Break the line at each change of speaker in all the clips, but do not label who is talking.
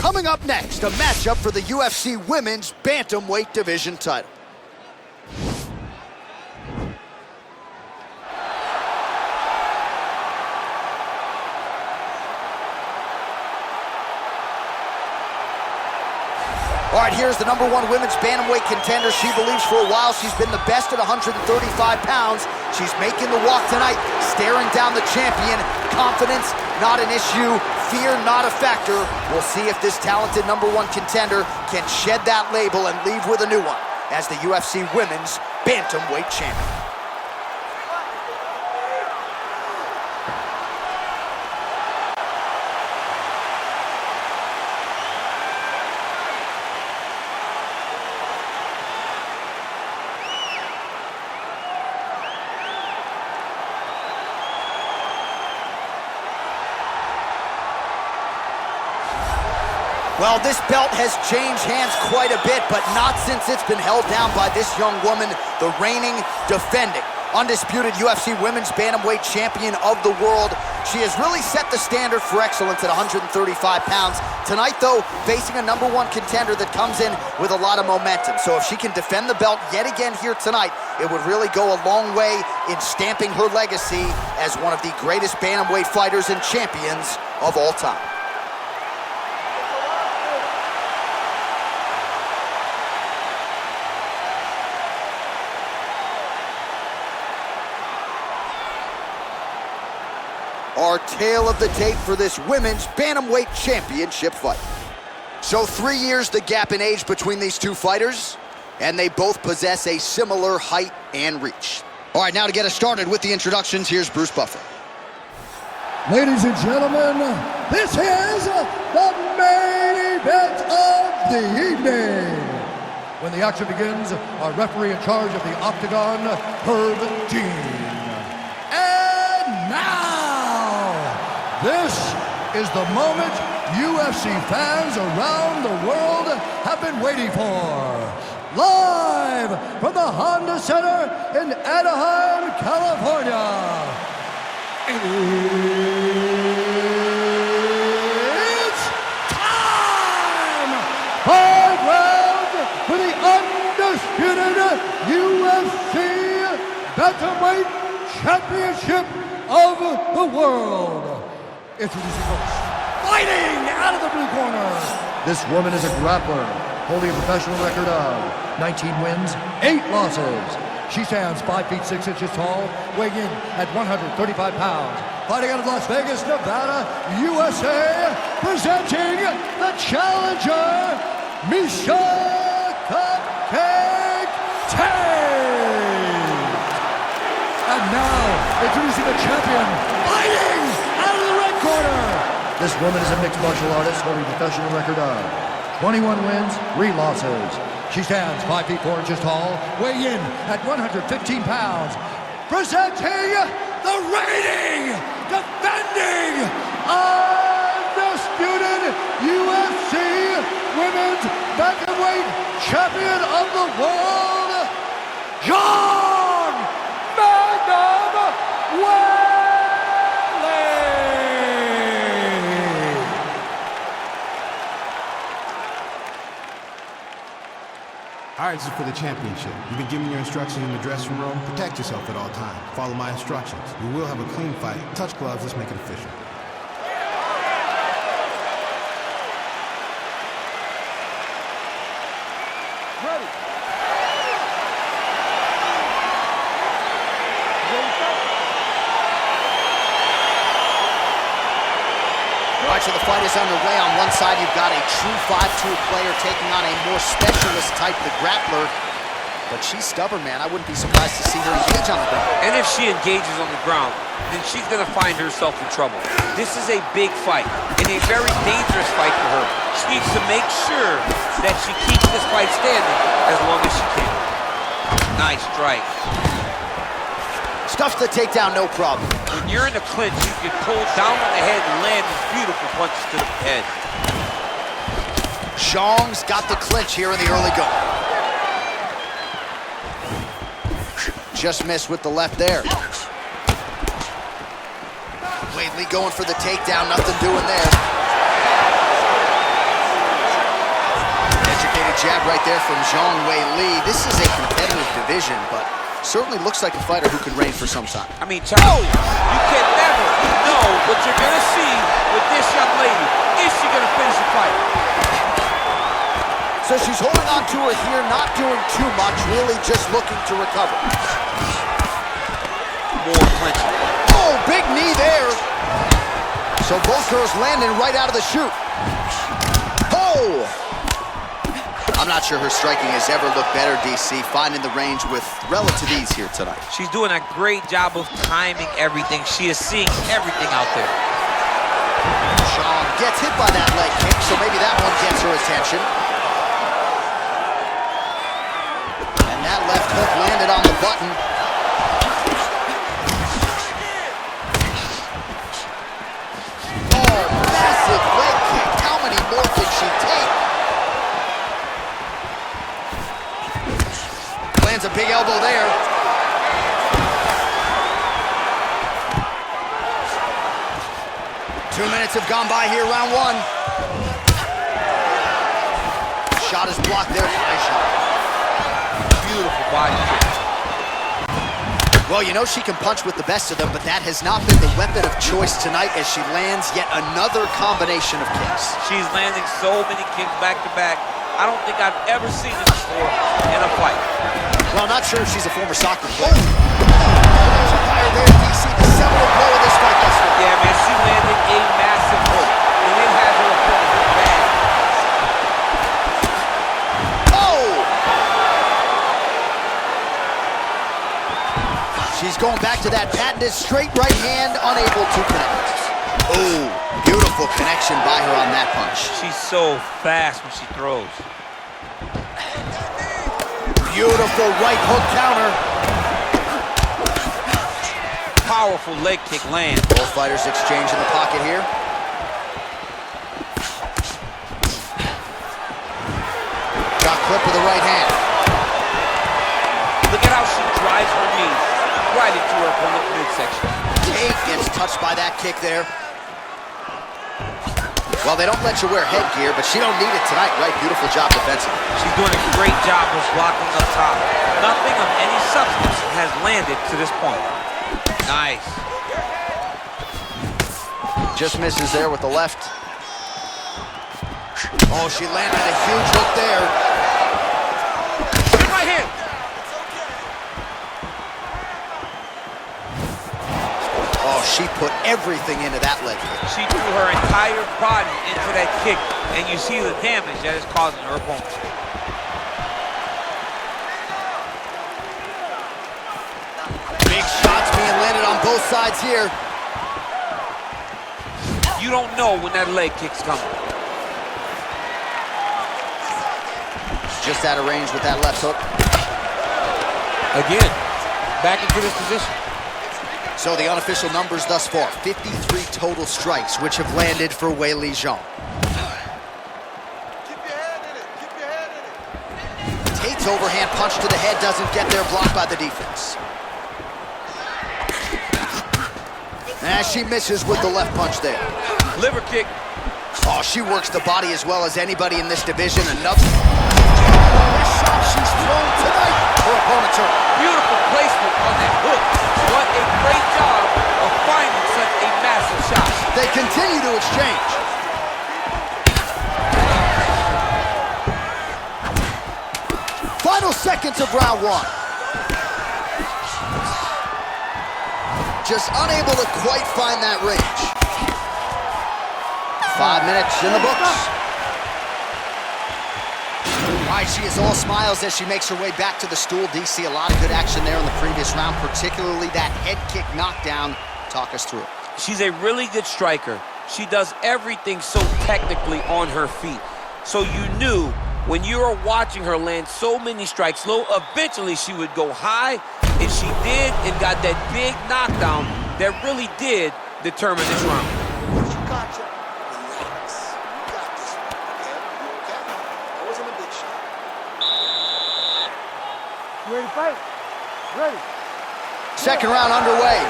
Coming up next, a matchup for the UFC Women's Bantamweight Division title. All right, here's the #1 women's bantamweight contender. She believes for a while she's been the best at 135 pounds. She's making the walk tonight, staring down the champion. Confidence, not an issue. Fear, not a factor. We'll see if this talented #1 contender can shed that label and leave with a new one as the UFC Women's Bantamweight Champion. Well, this belt has changed hands quite a bit, but not since it's been held down by this young woman, the reigning, defending, undisputed UFC Women's Bantamweight Champion of the world. She has really set the standard for excellence at 135 pounds. Tonight, though, facing a #1 contender that comes in with a lot of momentum. So if she can defend the belt yet again here tonight, it would really go a long way in stamping her legacy as one of the greatest bantamweight fighters and champions of all time. Our tale of the tape for this Women's Bantamweight Championship fight. So 3 years the gap in age between these two fighters, and they both possess a similar height and reach. All right, now to get us started with the introductions, here's Bruce Buffer.
Ladies and gentlemen, this is the main event of the evening. When the action begins, our referee in charge of the Octagon, Herb Dean. And now, this is the moment UFC fans around the world have been waiting for. Live from the Honda Center in Anaheim, California. It's time! 5 rounds for the undisputed UFC Bantamweight Championship of the world. Introducing first, fighting out of the blue corner. This woman is a grappler, holding a professional record of 19 wins, 8 losses. She stands 5 feet 6 inches tall, weighing in at 135 pounds. Fighting out of Las Vegas, Nevada, USA, presenting the challenger, Meisha Tate. And now, introducing the champion, fighting out of the red corner. This woman is a mixed martial artist holding a professional record of 21 wins, 3 losses. She stands 5 feet 4 inches tall, weighing in at 115 pounds. Presenting the reigning, defending, undisputed UFC Women's Bantamweight Champion of the world, Zhang Weili.
All right, this is for the championship. You've been given your instructions in the dressing room. Protect yourself at all times. Follow my instructions. We will have a clean fight. Touch gloves. Let's make it official.
Ready.
All right, so the fight is underway. On one side, you've got a true 5-tool player taking on a more specialist type, the grappler. But she's stubborn, man. I wouldn't be surprised to see her engage on the ground.
And if she engages on the ground, then she's going to find herself in trouble. This is a big fight and a very dangerous fight for her. She needs to make sure that she keeps this fight standing as long as she can. Nice strike.
Stuffs the takedown, no problem.
When you're in a clinch, you can pull down on the head and land these beautiful punches to the head.
Zhang's got the clinch here in the early going. Just missed with the left there. Weili going for the takedown, nothing doing there. jab right there from Zhang Weili. This is a competitive division, but certainly looks like a fighter who could reign for some time.
I mean, Charles, you can never know what you're going to see with this young lady. Is she going to finish the fight?
So she's holding on to her here, not doing too much, really just looking to recover.
More clinching.
Oh, big knee there. So both girls landing right out of the chute. Oh! I'm not sure her striking has ever looked better, DC, finding the range with relative ease here tonight.
She's doing a great job of timing everything. She is seeing everything out there.
Zhang gets hit by that leg kick, so maybe that one gets her attention. And that left hook landed on the button. Oh, massive leg kick. How many more can she take? Lands a big elbow there. Two minutes have gone by here, round one. Shot is blocked there by Meisha.
Beautiful body kick.
Well, you know she can punch with the best of them, but that has not been the weapon of choice tonight as she lands yet another combination of kicks.
She's landing so many kicks back to back. I don't think I've ever seen this before in a fight.
Well, not sure if she's a former soccer player. There's a fire there, DC, the seminal blow of this fight thus far.
Yeah, man, she landed a massive hook, and it has her opponent bad.
Oh! She's going back to that patented straight right hand, unable to connect. Oh, beautiful connection by her on that punch.
She's so fast when she throws.
Beautiful right hook counter.
Powerful leg kick land.
Both fighters exchange in the pocket here. Got clip with the right hand.
Look at how she drives her knees right into her opponent's midsection.
Tate gets touched by that kick there. Well, they don't let you wear headgear, but she don't need it tonight, right? Beautiful job defensively.
She's doing a great job of blocking up top. Nothing of any substance has landed to this point. Nice.
Just misses there with the left. Oh, she landed a huge hook there.
Right hand.
Oh, she put everything into that leg kick.
She threw her entire body into that kick, and you see the damage that is causing her opponent.
Big shots being landed on both sides here.
You don't know when that leg kick's coming.
Just out of range with that left hook.
Again, back into this position.
So the unofficial numbers thus far, 53 total strikes, which have landed for Weili Zhang. Tate's overhand punch to the head doesn't get there, blocked by the defense. And she misses with the left punch there.
Liver kick.
Oh, she works the body as well as anybody in this division. Another shot she's thrown tonight. Her opponent's hurt.
Beautiful placement on that hook. What a great job of finding such a massive shot.
They continue to exchange. Final seconds of round one. Just unable to quite find that range. 5 minutes in the books. All right, she is all smiles as she makes her way back to the stool. DC, a lot of good action there in the previous round, particularly that head kick knockdown. Talk us through it.
She's a really good striker. She does everything so technically on her feet. So you knew when you were watching her land so many strikes low, eventually she would go high, and she did, and got that big knockdown that really did determine this round.
Gotcha. Relax. You got this. Okay? You okay? That wasn't a big shot.
You ready to fight? Ready.
Second round underway.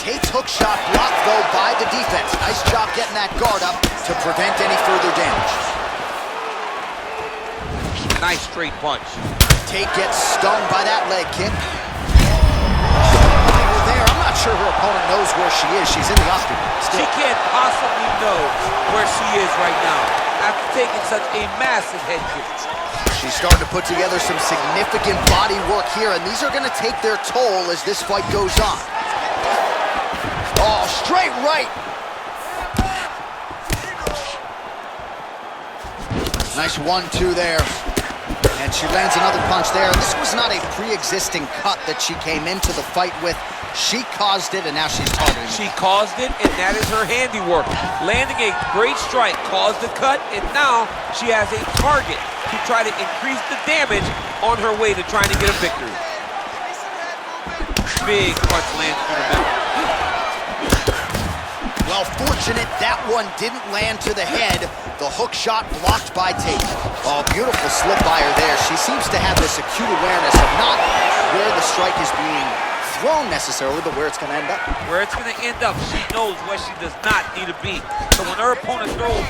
Tate's hook shot blocked, though, by the defense. Nice job getting that guard up to prevent any further damage.
Nice straight punch.
Tate gets stung by that leg kick. There, I'm not sure her opponent knows where she is. She's in the octagon still.
She can't possibly know where she is right now after taking such a massive head kick.
She's starting to put together some significant body work here, and these are going to take their toll as this fight goes on. Oh, straight right. Nice 1-2 there. And she lands another punch there. This was not a pre-existing cut that she came into the fight with. She caused it, and now she's targeting it.
She caused it, and that is her handiwork. Landing a great strike caused the cut, and now she has a target to try to increase the damage on her way to trying to get a victory. Big punch lands through the middle.
Well, fortunate that one didn't land to the head. The hook shot blocked by Tate. Oh, beautiful slip by her there. She seems to have this acute awareness of not where the strike is being thrown necessarily, but where it's going to end up.
Where it's going to end up, she knows where she does not need to be. So when her opponent throws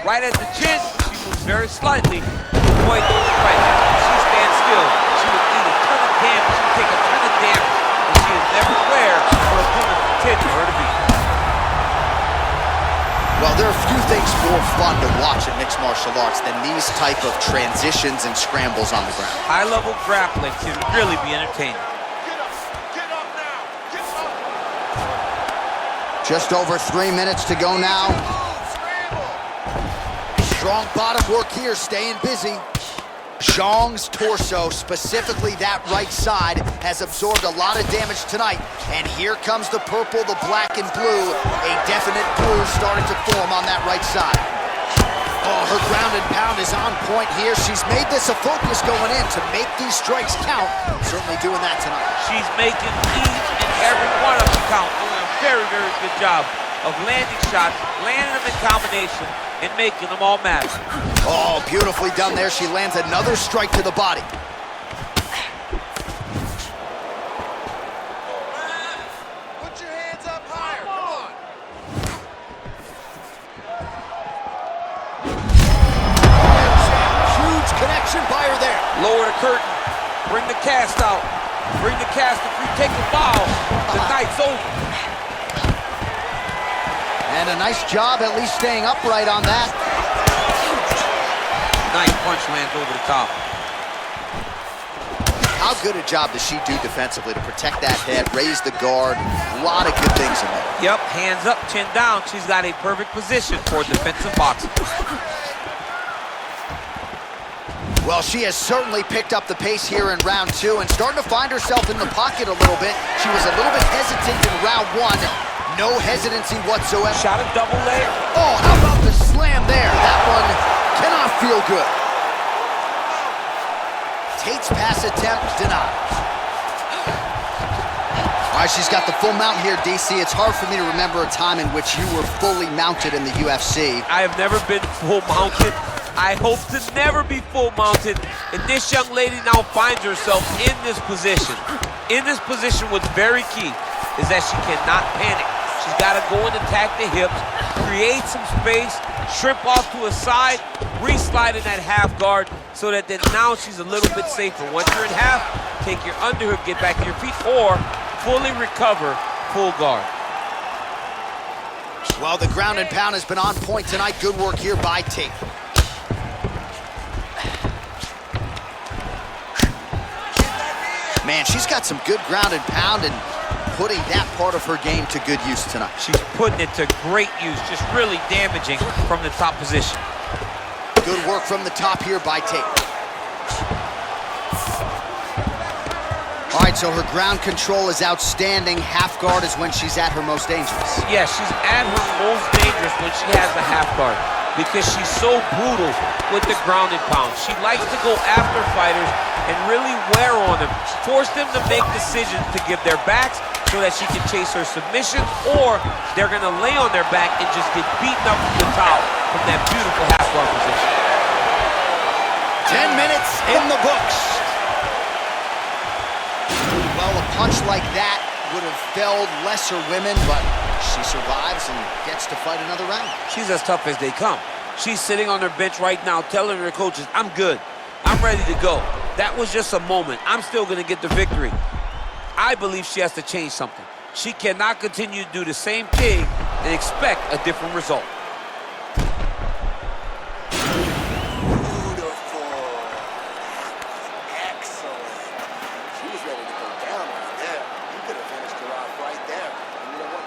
right at the chin, she moves very slightly to avoid the strike. If she stands still, she will eat a ton of damage. She will take a ton of damage, and she is never where her opponent intended her to be.
Well, there are few things more fun to watch in mixed martial arts than these type of transitions and scrambles on the ground.
High-level grappling can really be entertaining.
Get up now. Get up.
Just over 3 minutes to go now. Strong bottom work here, staying busy. Zhang's torso, specifically that right side, has absorbed a lot of damage tonight. And here comes the purple, the black, and blue. A definite bruise starting to form on that right side. Oh, her ground and pound is on point here. She's made this a focus going in to make these strikes count. Certainly doing that tonight.
She's making each and every one of them count. Doing a very, very good job of landing shots, landing them in combination, and making them all matter.
Oh, beautifully done there. She lands another strike to the body.
Put your hands up higher. Come on.
Huge connection by her there.
Lower the curtain, bring the cast out, bring the cast. If you take the foul, the night's over.
And a nice job at least staying upright on that.
Nice punch lands over the top.
How good a job does she do defensively to protect that head, raise the guard? A lot of good things in there.
Yep, hands up, chin down. She's got a perfect position for defensive boxing.
Well, she has certainly picked up the pace here in round 2 and starting to find herself in the pocket a little bit. She was a little bit hesitant in round 1. No hesitancy whatsoever.
Shot a double leg.
Oh, how about the slam there? That one cannot feel good. Tate's pass attempt denied. All right, she's got the full mount here, DC. It's hard for me to remember a time in which you were fully mounted in the UFC.
I have never been full mounted. I hope to never be full mounted. And this young lady now finds herself in this position. In this position, what's very key is that she cannot panic. She's got to go and attack the hips, create some space, shrimp off to a side, re-slide in that half guard so that then now she's a little bit safer. Once you're in half, take your underhook, get back to your feet, or fully recover, full guard.
Well, the ground and pound has been on point tonight. Good work here by Tate. Man, she's got some good ground and pound and putting that part of her game to good use tonight.
She's putting it to great use, just really damaging from the top position.
Good work from the top here by Tate. All right, so her ground control is outstanding. Half guard is when she's at her most dangerous.
Yeah, she's at her most dangerous when she has the half guard because she's so brutal with the ground and pound. She likes to go after fighters and really wear on them, force them to make decisions to give their backs so that she can chase her submission, or they're gonna lay on their back and just get beaten up from the top from that beautiful half guard position.
10 minutes in the books. Well, a punch like that would have felled lesser women, but she survives and gets to fight another round.
She's as tough as they come. She's sitting on her bench right now telling her coaches, I'm good. I'm ready to go. That was just a moment. I'm still going to get the victory. I believe she has to change something. She cannot continue to do the same thing and expect a different result.
Beautiful. Excellent. She was ready to go down right there. You could have finished her off right there. And you know what?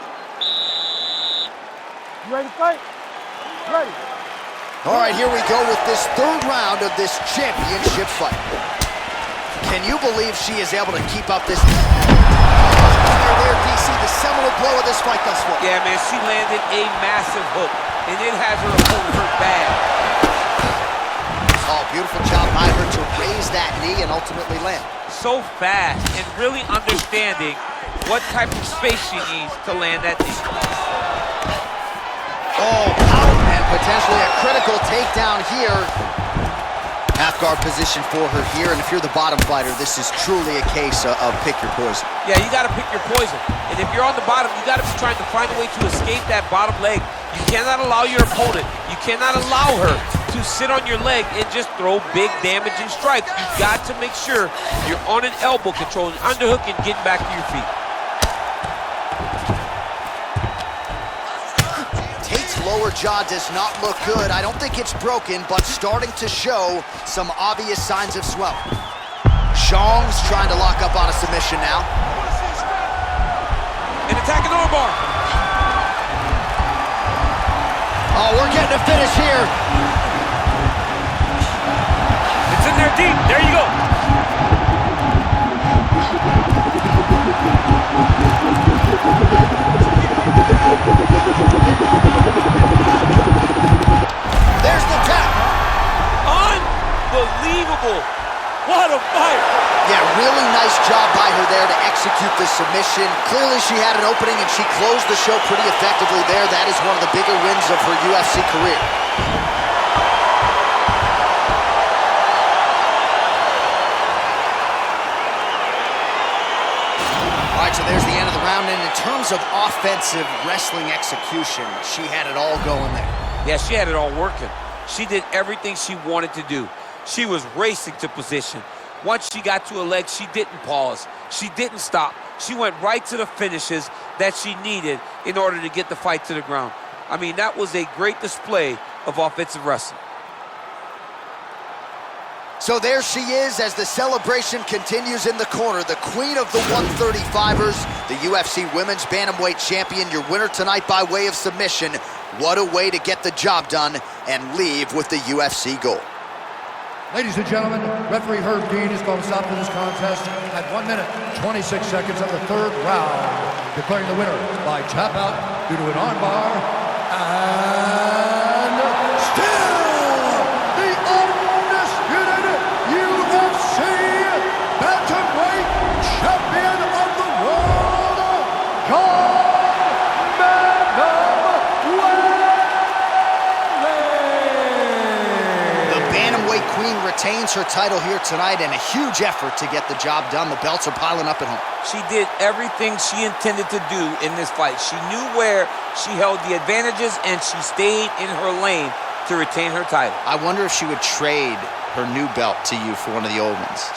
You ready to fight? Ready.
All right, here we go with this third round of this championship fight. Can you believe she is able to keep up this... There, DC, the seminal blow of this fight thus far.
Yeah, man, she landed a massive hook, and it has her opponent hurt bad.
Oh, beautiful job by her to raise that knee and ultimately land.
So fast and really understanding what type of space she needs to land that knee.
Oh, out and potentially a critical takedown here. Half guard position for her here, and if you're the bottom fighter, this is truly a case of pick your poison.
Yeah, you gotta pick your poison. And if you're on the bottom, you gotta be trying to find a way to escape that bottom leg. You cannot allow your opponent, you cannot allow her to sit on your leg and just throw big damaging strikes. You've got to make sure you're on an elbow, controlling underhook and getting back to your feet.
Lower jaw does not look good. I don't think it's broken, but starting to show some obvious signs of swelling. Zhang's trying to lock up on a submission now.
An attacking armbar.
Oh, we're getting a finish here.
It's in there deep. There you go.
There's the tap.
Unbelievable. What a fight.
Yeah, really nice job by her there to execute the submission. Clearly she had an opening and she closed the show pretty effectively there. That is one of the bigger wins of her UFC career. All right, so there's the end of the round, and in terms of offensive wrestling execution, she had it all going there.
Yeah, she had it all working. She did everything she wanted to do. She was racing to position. Once she got to her leg, she didn't pause. She didn't stop. She went right to the finishes that she needed in order to get the fight to the ground. I mean, that was a great display of offensive wrestling.
So there she is as the celebration continues in the corner. The queen of the 135ers, the UFC Women's Bantamweight Champion, your winner tonight by way of submission. What a way to get the job done and leave with the UFC gold.
Ladies and gentlemen, referee Herb Dean is going to stop this contest at 1 minute, 26 seconds of the third round, declaring the winner by tap out due to an armbar, and still the undisputed UFC Bantamweight Champion of the world,
Queen retains her title here tonight, and a huge effort to get the job done. The belts are piling up at home.
She did everything she intended to do in this fight. She knew where she held the advantages, and she stayed in her lane to retain her title.
I wonder if she would trade her new belt to you for one of the old ones.